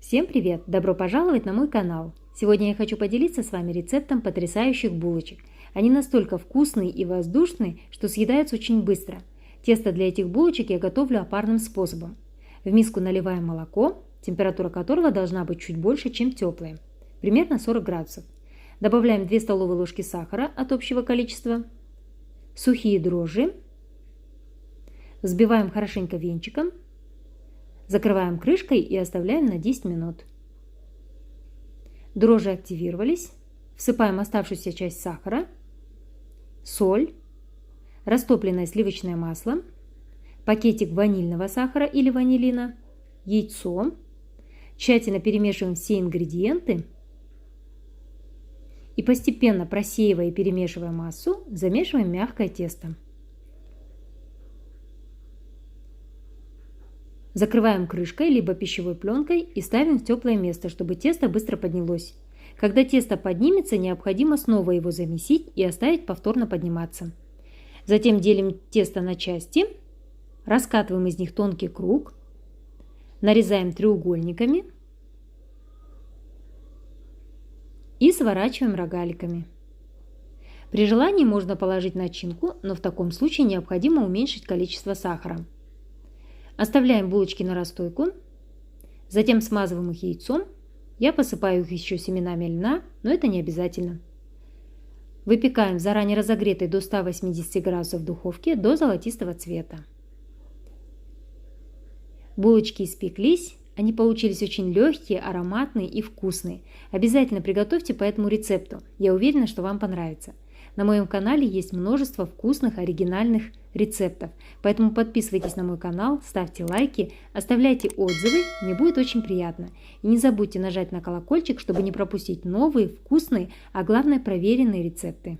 Всем привет! Добро пожаловать на мой канал! Сегодня я хочу поделиться с вами рецептом потрясающих булочек. Они настолько вкусные и воздушные, что съедаются очень быстро. Тесто для этих булочек я готовлю опарным способом. В миску наливаем молоко, температура которого должна быть чуть больше, чем теплое, примерно 40 градусов. Добавляем 2 столовые ложки сахара от общего количества, сухие дрожжи, взбиваем хорошенько венчиком, закрываем крышкой и оставляем на 10 минут. Дрожжи активировались. Всыпаем оставшуюся часть сахара, соль, растопленное сливочное масло, пакетик ванильного сахара или ванилина, яйцо. Тщательно перемешиваем все ингредиенты и постепенно, просеивая и перемешивая массу, замешиваем мягкое тесто. Закрываем крышкой либо пищевой пленкой и ставим в теплое место, чтобы тесто быстро поднялось. Когда тесто поднимется, необходимо снова его замесить и оставить повторно подниматься. Затем делим тесто на части, раскатываем из них тонкий круг, нарезаем треугольниками и сворачиваем рогаликами. При желании можно положить начинку, но в таком случае необходимо уменьшить количество сахара. Оставляем булочки на расстойку, затем смазываем их яйцом. Я посыпаю их еще семенами льна, но это не обязательно. Выпекаем в заранее разогретой до 180 градусов духовке до золотистого цвета. Булочки испеклись, они получились очень легкие, ароматные и вкусные. Обязательно приготовьте по этому рецепту, я уверена, что вам понравится. На моем канале есть множество вкусных, оригинальных рецептов, поэтому подписывайтесь на мой канал, ставьте лайки, оставляйте отзывы, мне будет очень приятно. И не забудьте нажать на колокольчик, чтобы не пропустить новые, вкусные, а главное проверенные рецепты.